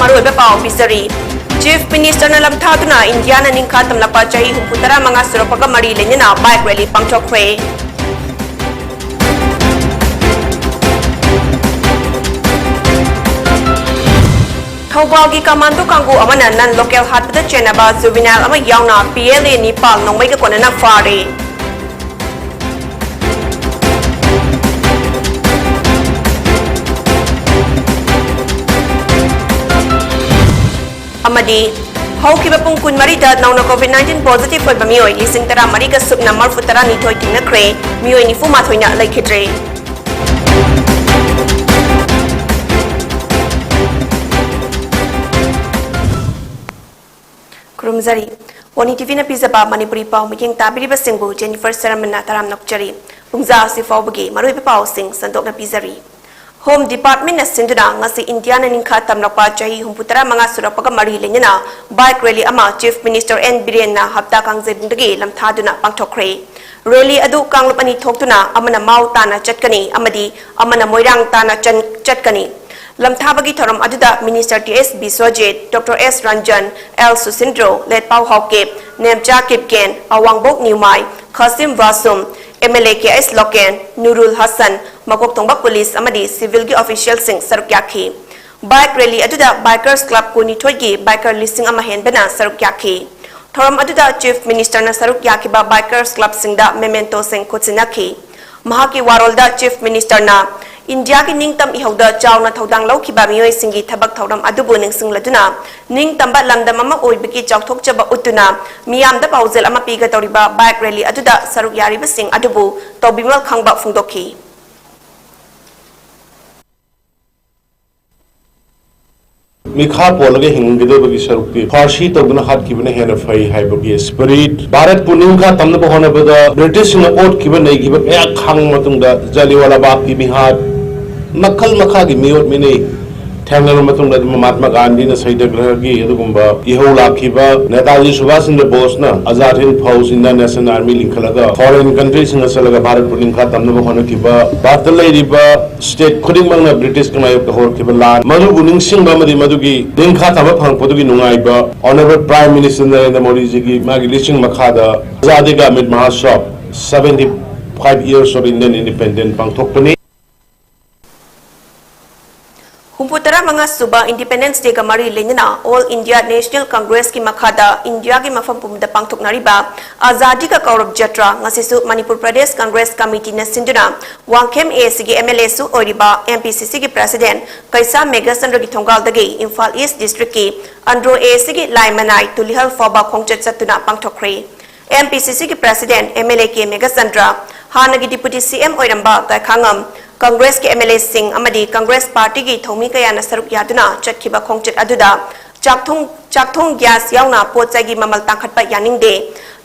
Maruiba Pau Pisari. Chief Minister na lamthaduna India na ningkha tamlakpa chahi humputara mga suropaga mari lenyana bike rally pangchokre. Thawbalgi Kamando Kangu amana nan local hatpada chenaba juvenile ama yauna PLA Nepal nongmai ka konana fare. Amadi hawkiba pung kunmarida nauna COVID-19 positive oiba miyoy lising tara mariga subna marfutara nitoy tinakre miyoy ni fumathoy na laikhidre. Kurumzari PONYTV na pizaba Manipuri pau miking tabiriba singbu Jennifer Saramana taram nokchari pungza si fawbagi maruiba pau sing sandok na pizari. Home Department na sinduna ngasi India na ningkha tamlakpa chahi humputara mga surapaga mari lenyana bike rally ama Chief Minister N Biren na hapta kang zebundagi lamthaduna pangthokre. Rally adu kanglupani thoktuna amana mau tana chatkani amadi amana moirang tana chatkani. Lamthabagi thoram aduda Minister T.S. Biswajit, Dr. S. Ranjan, L. Susindro, Let Pau Hawkip, Nemcha Kipken, Awangbok Niumai, Qasim Vasum, MLA K.S. Loken, Nurul Hassan, Magok Tongbak Police amadi civil gi official sing sarukyaki. Bike rally aduda Bikers Club ko nithoygi biker listing amahen bana sarukyaki. Thoram aduda Chief Minister na sarukyaki ba Bikers Club singda memento sing kutsinaki. Mahaki warolda Chief Minister na India ki ningtam ihauda chawna thodang laukiba miyoi singi thabak thoram adubu ningsing laduna ningtamba lamdam ama oibiki chawthok chaba utuna miyamda pauzel ama piga toriba bike rally aduda saruk yariba sing adubu tobimal khangba phungdokhi. Milkha पोलगे हिंगदेबगी सरुक्ति फारसी तगना हाथ किबने हेन Fai हाइबगी spirit Bharat पुनिंखा तमन बहोने बदा British न ओट किबे नै किबे या खांग मतुंगदा जलिवाला बाग की बिहार मखल मखा की मियोट मिने थेंगल मतुंगदा महात्मा गांधी न सैदग्रह की अदुगुंबा इहो लाखिबा नेताजी सुभाष चंद्र बोस न Azad Hind Fauj Indian national army लिंखलगा फॉरेन कंट्री सिंग सलगा भारत पुनिंखा तमन बहोने किबा भारत लैरिबा स्टेट खुदिंग मंगना ब्रिटिश कमायब होर किबा लान मधु बुनिंग सिंग बमदि मधुगी दिनखा तब फंगपदुगी नुंगाइबा honourable prime minister Narendra Modi ji की मागी लिसिंग मखादा आजादी का Amrit Mahotsav 75 years of Indian independence pangthokpani Humputara mga suba Independence Day ka mari lenyana All India National Congress ki makhada India ki mafam pumda pangthoknariba Azadi ka Kaurab Jatra ngasisu Manipur Pradesh Congress Committee na sinduna Wangkhem ASC ki MLA su oriba MPCC ki President Kaisa Megasandra ki thonggal dagi Imphal East District ki Andro ASC ki Laimanai tulihal foba khongchat satuna pangthokre MPCC ki President MLA ki Megasandra Hanagi Deputy CM oiramba kai khangam Congress ki MLA Singh amadi Congress Party ki thomi kaya na saruk yaduna chatkiba khongchat aduda chakthong gas yauna pochai gi mamal tangkhat pa yaning de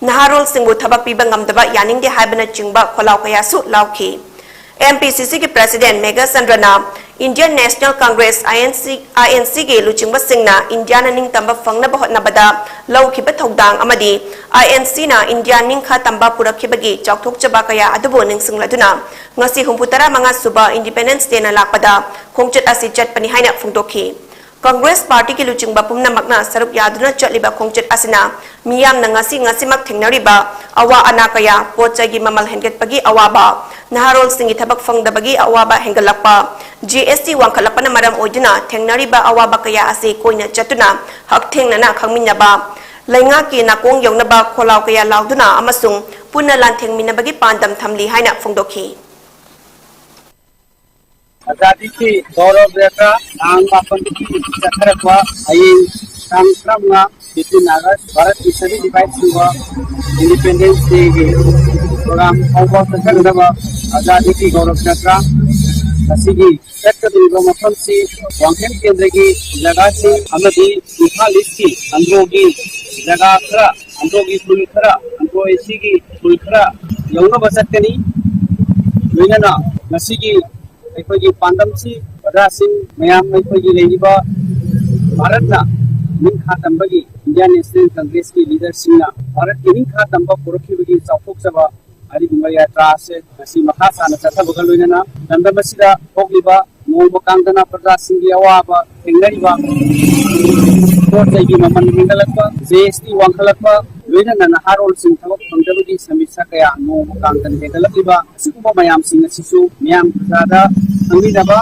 naharol singbu thabak piba ngamdaba yaning de haibana chingba kholaw kaya su lawki MPCC ki President Megasandra na Indian National Congress INC ki luchingba singna India na ning tamba fangna bahot na bada lawkiba thodang amadi INC na India ning kha tamba purakhibagi chakthok chaba kaya adubo ning singladuna ngasi humputara mga suba Independence Day na lakpada khongchat asi chatpani haina phungdokhi Congress Party ki luchingba pumna magna sarup yaduna chatliba khongchat asina miyam na ngasi mak thengnariba awa ana kaya pochai gi mamal henget pagi awaba naharol singi thabak fangdabagi awaba hengalakpa GST wangkhalakpa na maram oiduna thengnariba awaba kaya asi koina chatuna hak thengna na khangminaba lainga ki nakong yongnaba kholaw kaya lauduna amasung punna lan thengminabagi pandam thamli haina phungdokhi आजादी की गौरव यात्रा नांग मापन की चक्रवा आई संक्रमण 15 अगस्त भारत की सभी divide हुआ इंडिपेंडेंस डे के प्रोग्राम और चक्रवा आजादी की गौरव यात्रा असीगी चक्रवा मफम से वांगखेम केंद्र की जगह से अमदी इम्फाल की अंदरोगी जगह खरा अंदरोगी सुलखरा अंदरो एसी की सुलखरा यौना बसकनी विनना नसीगी अखोगी पांडमसी प्रजासिंग मयाम अखोगी लेनिबा भारतना निखा तंबगी इंडियन नेशनल कांग्रेस की लीडरशिप भारत की निखा तंबा पुरखिबगी चौथोक सभा अरिगुंबा यात्रा से नसी मखा साना चथबगल लोइनना नंदमसिदा होगलिबा nongba kangdana praja singi awaba thengnariba pot jai gi maman hingalakpa GST wangkhalakpa loina na naharol sing thawak phangdabagi samisa kaya nongba kangdan hegalakliba sigumba mayam sing asisu miyam prajada angminaba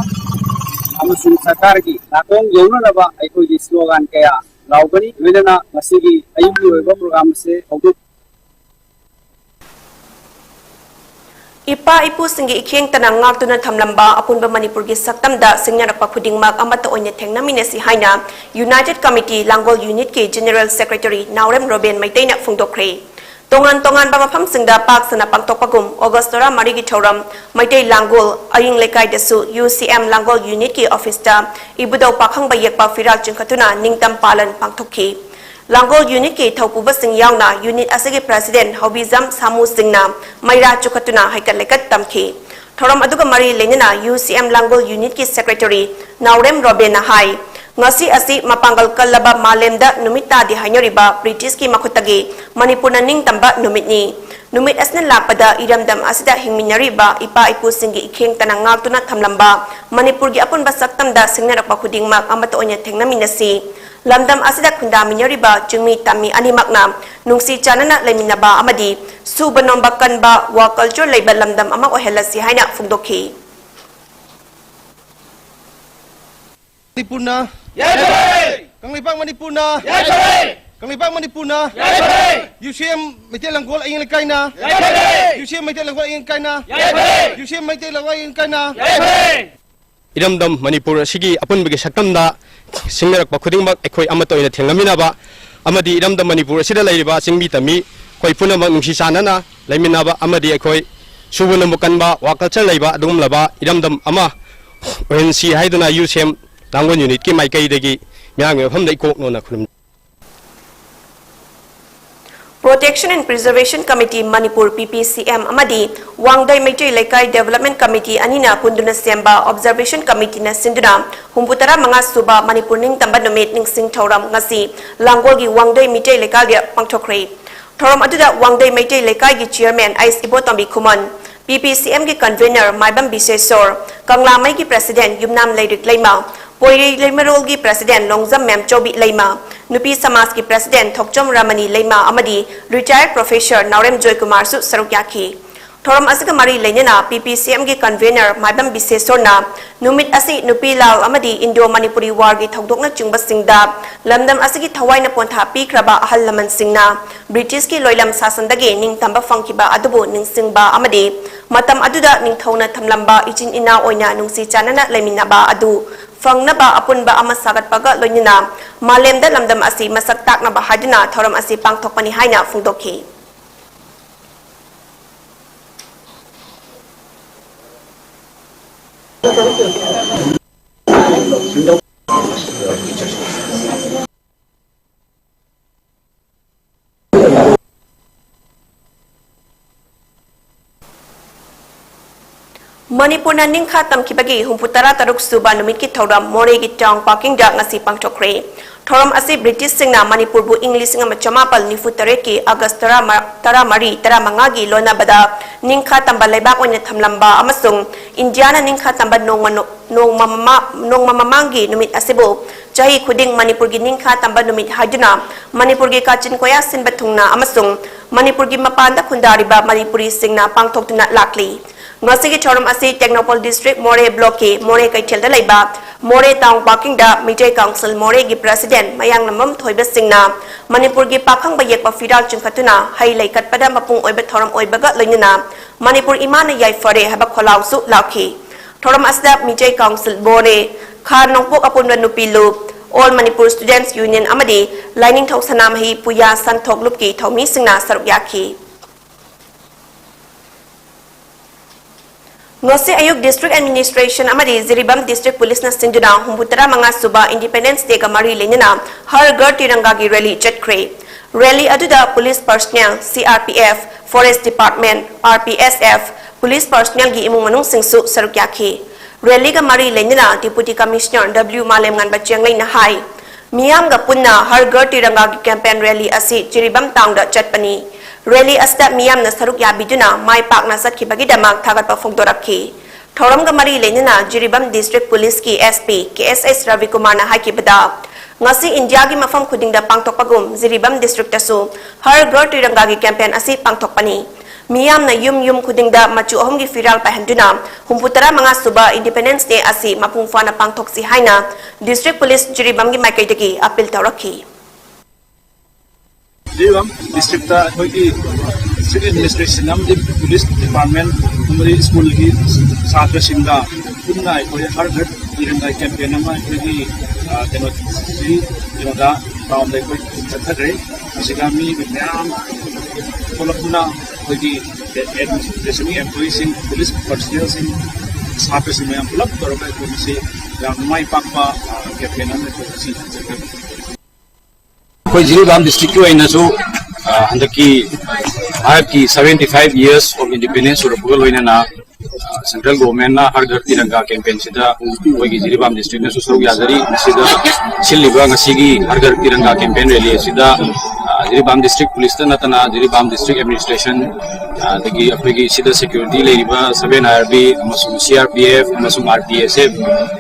amasung sarkargi latong yaunanaba aikogi slogan kaya laubani loina masigi ayugi oiba program se hawdok Ipa ipu singi ikheng tanang ngaktunan thamlamba apunba Manipur gi saktamda singnarapa khudingmak amata oine thengnaminasi haina United Committee Langol Unit ki General Secretary Naurem Robin Maitaina phungdokre tongan ba mafam singda pak sana pangtokpagum August 3 gi thoram Maitai Langol aying lekai desu UCM Langol Unit ki office ta ibudau pakhang ba yekpa firal chingkhatuna ningtam palan pangthokhi Langol Unit ki thaupuba sing yauna unit asagi president Hobizam Samu Singna Maira Chukatuna haikat lekat tamki thoram aduga mari lenina UCM Langol Unit ki secretary Naurem Robena hai ngasi asi mapanggal kallaba malemda numita di hainoriba British ki makutagi Manipur na ning tamba numit ni numit asna lakpada iramdam asida hingminariba ipa ipu singi ikheng tanang ngakuna thamlamba Manipur gi apun basaktamda singnarapa khudingmak amata onya thengnaminasi lamdam asida khundaminariba chungmi tami animakna nungsi chanana leminaba amadi subanomba kanba wa culture leiba lamdam ama ohelasi haina phungdokhi Manipurna Kanglipang Manipurna Kanglipang Manipurna UCM Maitai Langgol aying lekaina UCM Maitai Langgol aying kaina UCM Maitai Langgol aying kaina Iramdam Manipur sigi apun bagi saktamda singnarak khudingmak ekhoi amato ina thengaminaba amadi iramdam Manipur sida lairiba singmi tami khoi punamak nungsi sanana laiminaba amadi ekhoi subunam kanba wa culture leiba adum laba iramdam ama ONC haiduna UCM Langol Unit ki maikai degi myang pham dai kok no na khum Protection and Preservation Committee Manipur PPCM amadi Wangdai Maitai Laikai Development Committee anina punduna semba Observation Committee na sinduna humputara mga suba Manipur ning tamba numit ning sing thoram ngasi Langol gi Wangdai Maitai Laikai dia pangthokre thoram aduda Wangdai Maitai Laikai gi chairman Ais Ibotombi Kuman PPCM gi convener Maibam Bisesor Kanglamai gi president Yumnam Leirik Leima Poiri Leimarol gi president Longjam Mem Chobi Leima Nupi Samas ki president Thokchom Ramani Leima amadi retired professor Naurem Joy Kumar su sarukyaki thoram asiga mari lenena PPCM gi convener Maibam Bisesorna numit asi nupi lal amadi Indo Manipuri war gi thokdokna chungba singda lamdam asigi thawaina pontha pikraba ahal laman singna British ki loilam sasandagi ning tamba fangkiba adubu ning singba amadi matam aduda ning thona thamlamba ichin ina oina nungsi chanana leminaba adu fangnaba apunba ama sagat paga loinina malemda lamdam asi masak takna ba hadina thoram asi pangthokpani haina phungdokhi Manipur na ningkha tamkibagi humputara taruk suba numit ki thoram more gi town parking da ngasi pangthokre thoram asi British singna Manipur bu English singa machamapal nifutare ki August 3 gi lona bada ningkha tamba leibak oina thamlamba amasung India na ningkha tamba nongma mamangi numit asibo chahi khuding Manipur gi ningkha tamba numit hajuna Manipur gi kachin koya sinba thungna amasung Manipur gi mapanda khundariba Manipuri singna pangthoktuna lakli ngasigi thoram asi Technopol District More Block ki More Kaithel da leiba More Town Parking da Mijay Council More gi President Mayang Namam Thoiba Singna Manipur gi pakhang bayek pa firal chungkhatuna hai leikat pada mapung oiba thoram oibaga loinina Manipur imana yai fare haba kholau su lakhi thoram asda Mijay Council More khar nongpok apun nupi lup All Manipur Students Union amadi lining thok sanam hi puya san thok lup ki thomi singna saruk yakhi Ngasi Ayuk District Administration amadi Ziribam District Police na sinduna humputara mga suba Independence Day kamari lenina har gar tiranga gi rally chatkre rally aduda police personnel CRPF Forest Department RPSF police personnel gi imung manung singsu sarukyaki rally kamari lenina Deputy Commissioner W Malem ngan bacheng leina hai miyam ga punna har gar tiranga gi campaign rally asi Ziribam town da chatpani Rally asta miyam na saruk yabiduna mai pak na satkibagi damak thagat pa phongdorakhi Thoram ga mari lenina Jiribam District Police ki SP KSS Ravi Kumar na haikibada ngasi India gi mafam khudingda pangtokpagum Jiribam District tasu Har Ghar Tiranga gi campaign asi pangtokpani miyam na yum khudingda machu ahom gi firal pahanduna humputara manga suba Independence Day asi mapungfa na pangtoksi haina District Police Jiribam gi maikai appeal tawrakhi Jiribam District ta khoi City Administration nam the Police Department हमारे school की छात्र सिंगा पुन्ना कोई हर घर तिरंगा campaign में कोई तेनो सी Yoda town में कोई चक्कर रहे असिगामी विज्ञान पुलपुना कोई एडमिनिस्ट्रेशन एम्प्लॉई सिंग पुलिस पर्सनल सिंग छात्र सिंग में पुलप करो का कोई से माई पापा कैंपेन में कोई सी चक्कर कोई जिरीबाम डिस्ट्रिक्ट की वही नसो हंदकी भारत की 75 years of independence और पुगल होइना ना सेंट्रल गवर्नमेंट ना हर घर तिरंगा कैंपेन सिदा वही जिरीबाम डिस्ट्रिक्ट ने सुसरुग यादरी सिदा सिलिबा ngasiगी हर घर तिरंगा कैंपेन रैली सिदा जिरीबाम डिस्ट्रिक्ट पुलिस तना जिरीबाम डिस्ट्रिक्ट एडमिनिस्ट्रेशन दगी अपनी सिदा सिक्योरिटी लेरिबा 7 IRB अमसुंग CRPF अमसुंग RPSF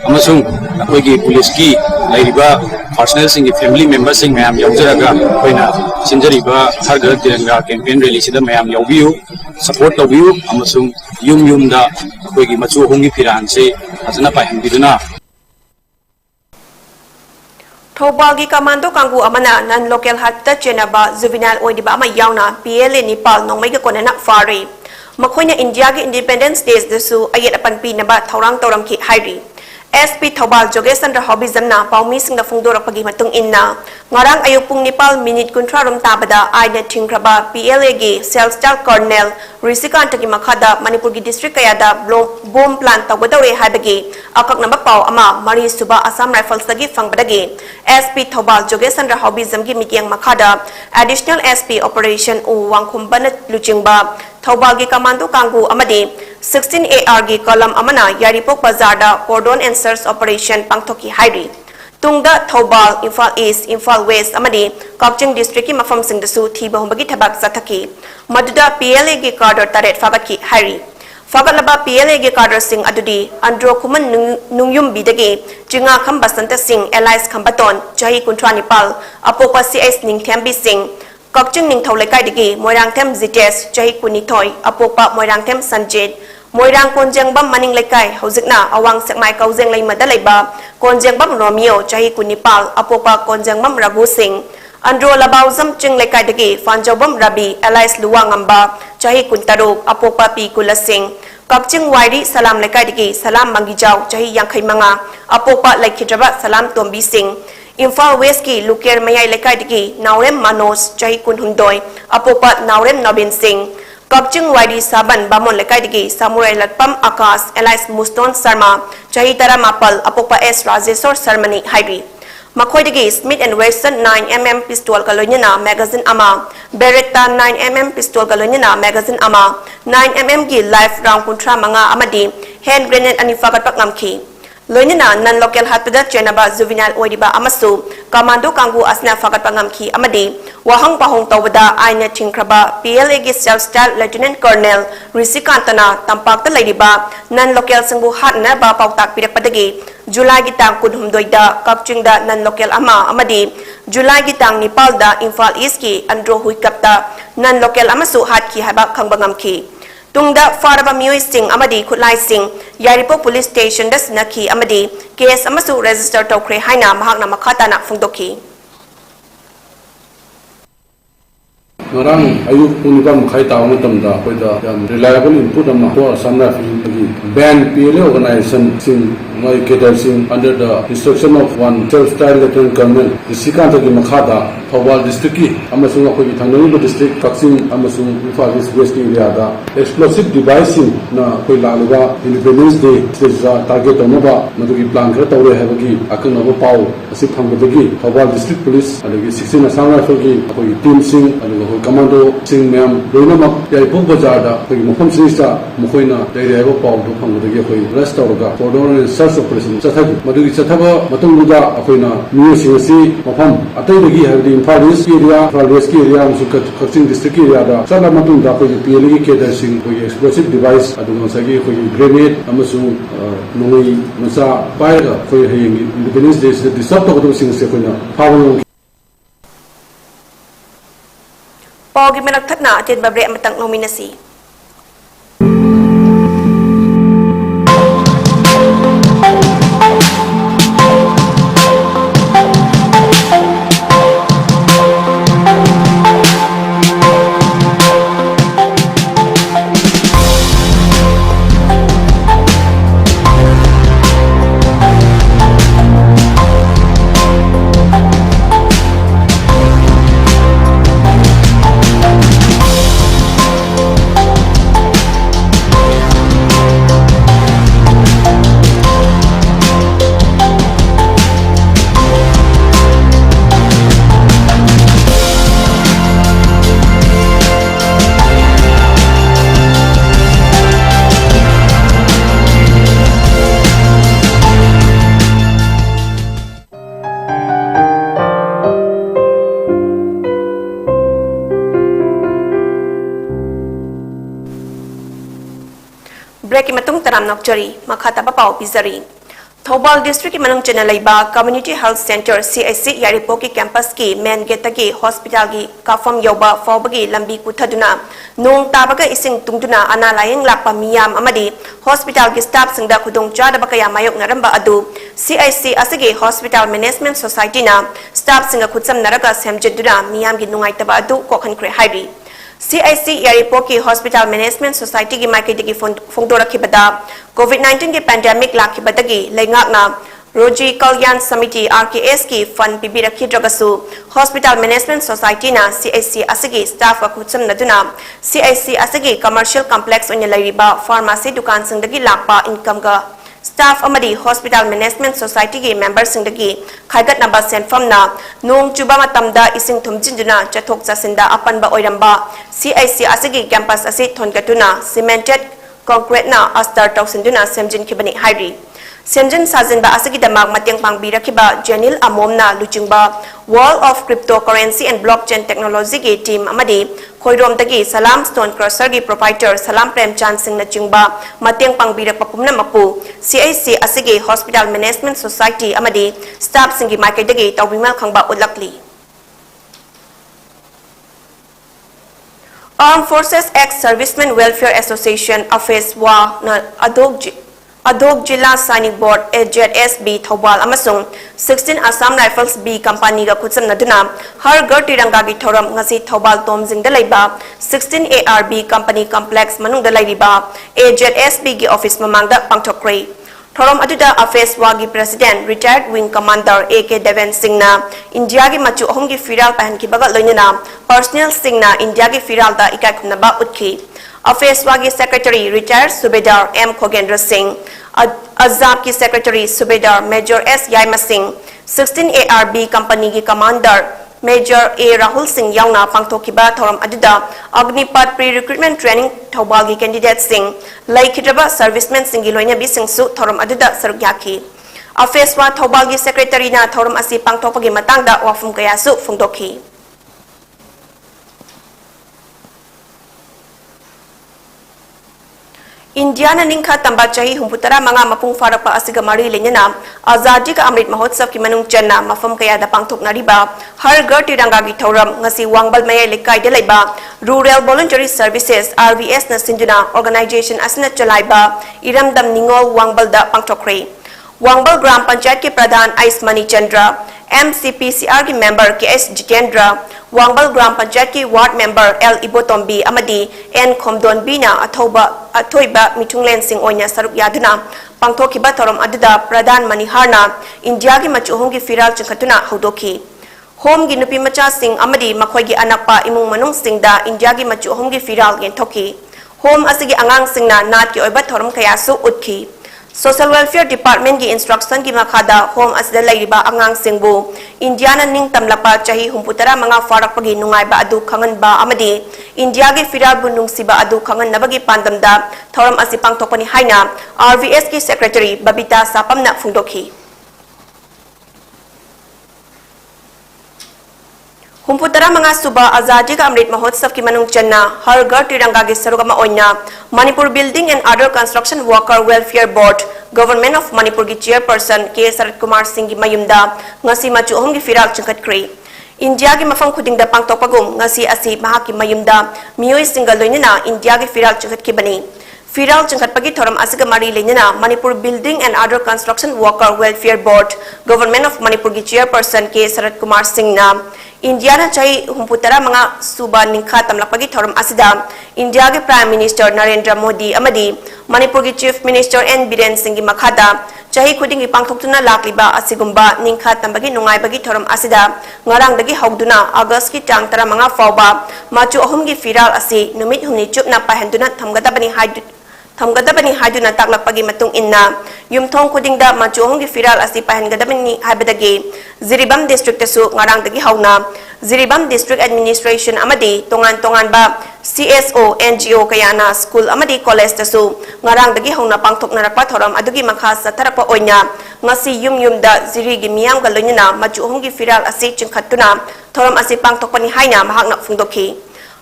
अमसुंग अपनी पुलिस की लेरिबा पर्सनल सिंग फैमिली मेंबर्स सिंग मैम यावजरागा कोइना सिंजरीबा हर घर तिरंगा कैंपेन रैली सिदा मैम यावबियु सपोर्ट तौबियु अमसुंग युम दा कोई मचु होंगी फिरान से फजना पाहिंबिदुना Thobal Commando Kangu Amana non local hatta chenaba juvenile oidiba ama yauna PLA Nepal nongmai ga konana fari makoina India gi Independence Days desu ayet apan pi naba thorang toram ki hairi SP Thobal Jogesandra Hobizamna paumi singna fungdorakpagi matung inna ngarang ayupung Nepal minute kuntra rom tabada aina thingkraba PLA gi Self-Styled Colonel Risikanta gi makhada Manipur gi district kayada bomb plant tawgadore habagi akaknaba paw ama Mari Suba Assam Rifles dagi fangbadagi SP Thobal Jogesandra Hobizam gi mikyang makhada additional SP Operation U Wangkhumban Luchingba Thobal gi Commando Kangu amadi 16 AR gi column amana Yaripok Bazar da cordon and search operation pangthoki hairi tungda Thobal Infal East Infal West amadi Kakching district ki mafam sing dasu thiba humbagi thabak sathaki maduda PLA gi cadre taret fagaki hairi fagalaba PLA gi cadre sing adudi andro kuman nungyum bidagi jinga khamba santa sing allies khambaton chahi kuntra Nepal apopa CS ningthambi sing Kakching ning thaulekai digi moirang them zites chahi kunithoi apopa moirang them sanjit moirang konjengbam maning lekai haujikna awang sekmai kaujeng lai mada leiba konjengbam Romeo chahi kunipal apopa konjengbam Raghu Singh andro labauzam ching lekai dagi fanjobam Rabi Allies luwangamba chahi kuntaruk apopa pi kulasing Kakching wairi salam lekai digi salam mangijau chahi yangkhai manga apopa laikhidraba salam tombi singh Infal West ki Luker Mayai lekai digi Naurem Manos chahi kunhundoi apopa Naurem Nobin Singh Kakching Waidi Saban Bamon lekai digi Samurai Latpam Akas Elias Muston Sarma chahi tara mapal apopa S Rajeshwar Sarmani hairi makhoi digi Smith and Wesson 9mm pistol kalonyana magazine ama Beretta 9mm pistol kalonyana magazine ama 9mm gi live round kuntra manga amadi hand grenade ani fagat pakngamki Loinina non local hatpada chenaba juvenile oidiba amasu commando kangu asna fagat pangamki amadi wahang pahong tawada aina thingkraba PLA gi self-styled Lieutenant Colonel Risikantana tampakta laidiba non local singbu hatna ba pautak pirakpadagi July gi tang kunhumdoida Kakchingda non local ama amadi July gi tang Nepal da Infal East ki andro huikapta non local amasu hat ki haba khangbangamki Tungda Faraba Mui Singh Amadi Kutlai Singh Yaripok Police Station das Naki Amadi case amasu register tokre haina mahakna makhata na fungdoki Ngarang ayuk unigam khai taw matamda koida yam reliable input amma to samra fi ban PLA organization sing my cadre sing under the instruction of one self-styled Lieutenant Colonel Risikanta gi makhada Thobal district ki amasung akoi thangnoi district Kakching amasung Infal West area da explosive device na koi laluga Independence Day stage target onaba madugi plan kra tawre habagi akang no paw asi phangdagi Thobal district police alagi 16 Assam rifle gi akoi team sing alagi commando sing ma'am loina Yaripok Bazar da koi mafam sista mokoina daire ba paw do phangdagi koi rest tawraga cordon and search operation chathagi madugi chathaba matungda akoina new CSC mafam atai dagi habdi Imphal East area, Imphal West area, amsung Kaching district area da chala matung da koi PLA ki cadre sing koi explosive device adung sagi koi grenade amasung nungui masa pai da koi hayeng Independence Day se disrupt ko sing se koi na phawang Pogi menak thatna atin babre amatang nominasi. Break matung taram nokjari makata pau pizari. Thobal district manung chena laiba Community Health Center CIC Yaripoki campus ki main gate ki hospital ki kafam yoba fawbagi lambi kuthaduna nong tabaga ising tungduna ana layeng lakpa miyam amadi hospital ki staff singda khudong chada bakaya mayok naramba adu CIC asigi Hospital Management Society na staff singa khutsam naraga semjeduna miyam ki nungai taba adu kokhan kre hairi CIC Yaripoki Hospital Management Society ki maike digi fongdora kibada COVID-19 ki pandemic lakibadagi lengakna Roji Kalyan Samiti RKS ki fund pibira kidragasu Hospital Management Society na CIC asigi staff ka kutsam naduna CIC asigi commercial complex onya lairiba pharmacy dukan singdagi lakpa income ga staff amadi Hospital Management Society ki members singdagi khaigat namba senfam na nong chuba matamda ising thumjinjuna chathok chasinda apanba oiramba CIC asigi campus asi thonkatuna cemented concrete na astar tausinduna semjin kibani hairi semjin sajinba asigi damak mateng pangbira kiba Janil Amomna luchingba Wall of Cryptocurrency and Blockchain Technology ki team amadi khoirom dagi Salam Stone Crusher ki proprietor Salam Premchand Singh na chingba mateng pangbira papumna mapu CIC asigi Hospital Management Society amadi staff singi market dagi tawbimal khangba ulakli Armed Forces Ex-Servicemen Welfare Association Office wa na Adog Jilla Sainik Board AJSB Thobal amasung 16 Assam Rifles B Company ga khutsam naduna har gar tiranga gi thoram ngasi Thobal Tomjing da laiba 16 ARB Company Complex manung da laiba AJSB gi office mamangda pangthokre thoram aduda office wagi president retired wing commander AK Deven Singh na India gi machu ahum gi firal pahan ki baga loinana personal Singh na India gi firal da ikai khumna ba utkhi Office wagi secretary retired Subedar M Khogendra Singh Azab ki secretary Subedar Major S Yaima Singh 16 ARB company ki commander Major A Rahul Singh yauna pangthokiba thoram aduda Agnipat pre-recruitment training Thobal gi candidate Singh laikhidraba servicemen singi loina bi singsu thoram aduda saruk yaki Office wa Thobal gi secretary na thoram asi pangthokpagi matangda wafum kayasu phungdokhi India na ningkha tamba chahi humputara manga mapung farakpa asiga mari lenyana Azadi ka Amrit Mahotsav ki manung channa mafam kaya da pangthok nariba har gar tiranga gi thoram ngasi wangbal mayai lekai de laiba Rural Voluntary Services RVS na sinjuna organization asna chalaiba iramdam ningol wangbal da pangthokre Wangbal Gram Panchayat ke Pradhan Aismani Chandra MCPCR ki member KS Jitendra Wangbal Gram Panchayat ki ward member L Ibotombi amadi N Khomdon Bina athoiba Mithunglen Singh oina saruk yaduna pangthokiba thoram aduda Pradhan Maniharna India ki machuhong ki firal chakhatuna hodokhi Home gi nupi macha Singh amadi makhoi gi anakpa imung manung Singh da India ki machuhong ki firal gen thokhi Home asigi angang Singh na nat ki oiba thoram khayasu utkhi Social Welfare Department ki instruction ki makhada home asda laiba angang singbu Indiana ning tamlapa chahi humputara manga farak pagi nungai ba adu khangan ba amadi India gi firal bu nungsiba adu khangan nabagi pandamda thoram asi pangthokpani haina RVS ki secretary Babita Sapamna phungdokhi हुम्पुतरा मंगा सुबा आजादी का अमृत महोत्सव की मनुंग चन्ना हर घर तिरंगा के सरुगमा ओइना Manipur building and other construction worker welfare board government of Manipur की चेयरपर्सन के शरद कुमार सिंह की मयुमदा ngasi machu ahom gi firak chingkhatkre India की मफम खुदिंग दा पांगतोकपगुम ngasi asi mahak ki mayumda miyoi single loinina India की फिराक चिंखटखिबनी फिराल चिंखटपगी थोरम असिगा मारी लेनिना Manipur building and other construction worker welfare board government of Manipur की चेयरपर्सन के शरद कुमार सिंह ना इंडिया ना चाहि हुम्पुतरा मंगा सुबा निखा तमलपगी थोरम असिदा इंडिया के प्राइम मिनिस्टर नरेंद्र मोदी अमदी मणिपुर की chief minister N Biren Singh की मखादा चाहि खुदिंग की पांगथोक्तुना लाक्लिबा असिगुम्बा निखा तंबगी नुंगाइबगी थोरम असिदा ngarangdagi hawduna August ki tang 15 fawba machu ahum gi firal asi numit humni chupna pahenduna thamgadabani haiduna taklakpagi matung inna yumthong khudingda machu ahum gi firal asi pahengadabani haibadagi Ziribam district tasu ngarangdagi hawna Ziribam district administration amadi tongan ba CSO NGO kayana school amadi college tasu ngarangdagi hawna pangthoknarakpa thoram adugi makha satharakpa oina ngasi yumda ziri gi miyam ga loinina machu ahum gi firal asi chingkhatuna thoram asi pangthokpani haina mahakna phungdokhi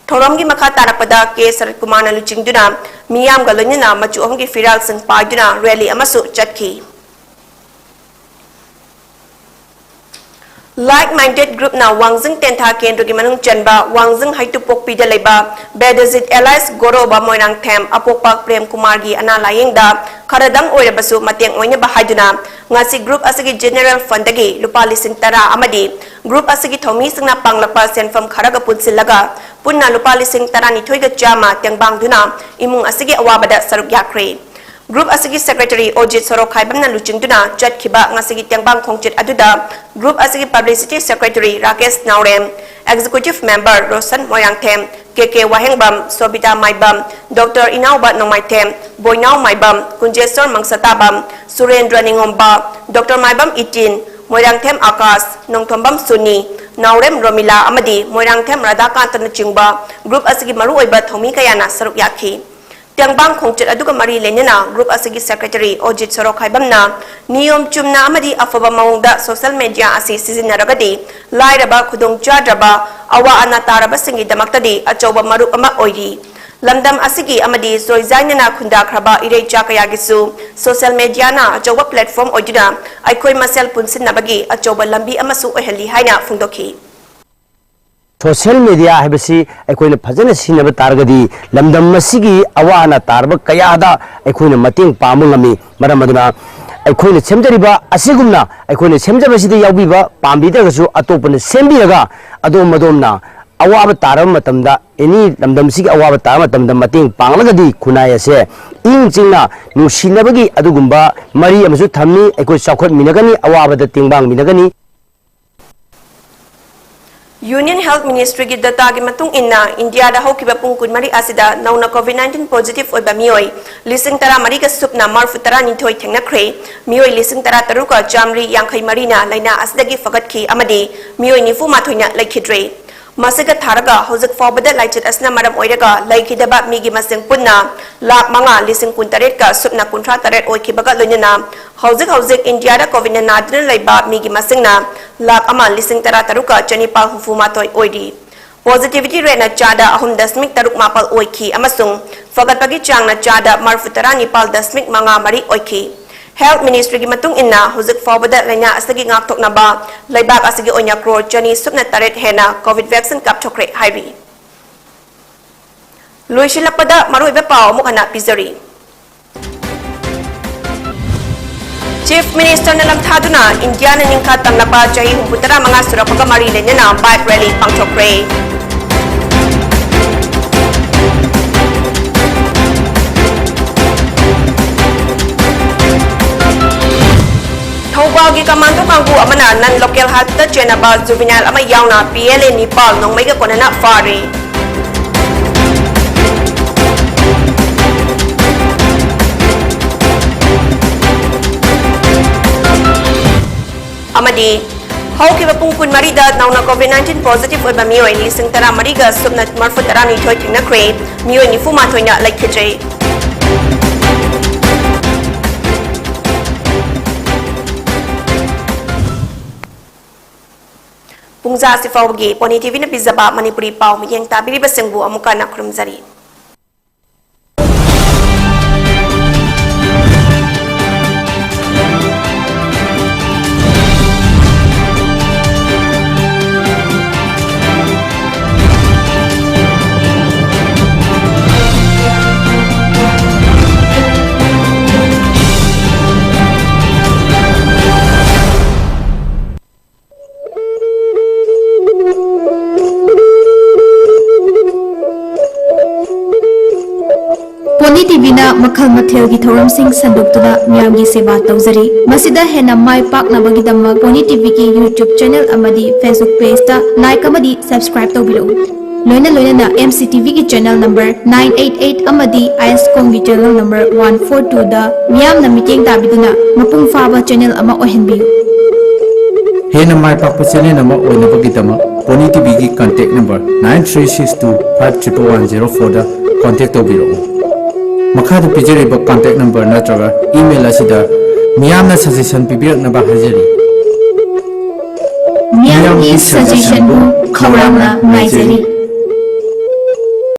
thoram gi makha tarakpada ke Sarat Kumar na luchingduna miyam ga loinina machu ahum gi firal sing paiduna rally amasu chatkhi like-minded group na Wangjing Tentha Kendra ki manung chanba Wangjing Haitupok pida leba Bedazit Allies Goroba Moirang Them Apokpak Prem Kumar gi ana layeng da kharadang oirabasu mateng oina bahaiduna ngasi group asigi general fund dagi lupa lising tara amadi group asigi thomi singna panglakpa senfam kharaga punsilaga punna lupa lising tara ni thoiga chama tengbang duna imung asigi awabada saruk yakre Group asigi secretary Ojit Sorok Khaibamna luchingduna chatkhiba ngasigi tengbang khongchit aduda group asigi publicity secretary Rakesh Naurem executive member Rosan Moyangthem KK Wahengbam Sobita Maibam Dr. Inaubat Nomaitem Boinau Maibam Kunjesor Mangsatabam Surendra Ningomba Dr. Maibam Itin Moyangthem Akas Nongthombam Suni Naurem Romila Amadi Moyangthem Radhakantana Chingba group asigi maru oiba thomi kayana saruk yakhi Tengbang khongchit aduga mari lenina group asigi secretary Ojit Sorok Khaibamna niyom chumna amadi afaba maungda social media asi sizinaragadi lairaba khudong chadraba awa ana taraba singi damaktadi achoba maru ama oiri lamdam asigi amadi soizainana khunda khraba irei chakaya gisu social media na achoba platform oiduna aikoi masel punsin nabagi achoba lambi amasu oheli haina phungdokhi Social media habisi aikoina phajana sinaba targadi lamdam masigi awana tarba kayada aikoina mating pamungami maramaduna aikoina semjariba asigumna aikoina semjabasidi yaubiba pambidagasu atopana sembiraga adom madomna awaba taram matamda any lamdam sigi awaba taram matamda mating panglagadi khunai ase ingchingna nusinabagi adugumba mari amasu thamni aikoi chakhot minagani awaba da tingbang minagani Union Health Ministry ki data ki matung inna India da hokiba pung kunmari asida nauna COVID-19 positive oiba mioi lising tara mari ka supna marfutara ni thoi thengna khre mioi lising tara taruka jamri yankhai marina laina asdagi fagatki amadi mioi nifu mathoina laikhidre Masika Tharaga, Hosek Fobada Lighted Asna Madam Oiraga, Laikidaba Migi Masing Punna, Lak Manga, Lising Puntaretka, Supna Kuntra Taret Oikibaga Lunina, Hosek India da Kovina Nadran Laiba Migi Masingna, Lak Ama Lising Tarataruka, Janipal Hufumatoi Oidi. Positivity rate na Chada Ahum Dasmik Taruk Mapal Oiki, Amasung, Fagatpagi Chang na Chada Marfutara Nipal Dasmik Manga Mari Oiki. Health Ministry ki matung inna huzuk fawbada laina asagi ngaktok na ba laibak asagi onya crore jani supna taret hena COVID vaccine kap thokre haibi loisilakpada maru iba paw mukhana pizari Chief Minister na lamthaduna India na ningkha tanglapa chahi humputara mga surapaga mari lenna bike rally pangthokre Thawbagi Kamando Kangu amana nan local hatta chenaba juvenile ama yauna PLA Nepal nong mega konana fari Amadi Hawkiba pungkun marida nauna COVID-19 positive oiba mioi lising tara mariga subna marfutara ni thoi thingna kre mioi ni fuma thoina laikhijai Pungza Sifawgi, PONYTV na Pizaba, Manipuri Pau, Miyang Tabiriba Singbu, Amuka na Krumzari. PONYTV na makhal mathel gi thoram sing sandukna miyam gi seba tawjari masida hena mai pak na bagi damma PONYTV ki YouTube channel amadi Facebook page ta like amadi subscribe tawbiro loina na MCTV ki channel number 988 amadi ISCOM ki channel number 142 da miyam na meeting tabiduna mapung faba channel ama ohenbiyu hena mai pak channel ama oina bagi damma PONYTV ki contact number 9362511104 da contact tawbiro Makada pijari ba contact number natraga email asida miyamna suggestion pibirak na ba hajari miyam is suggestion bu khawramna maijari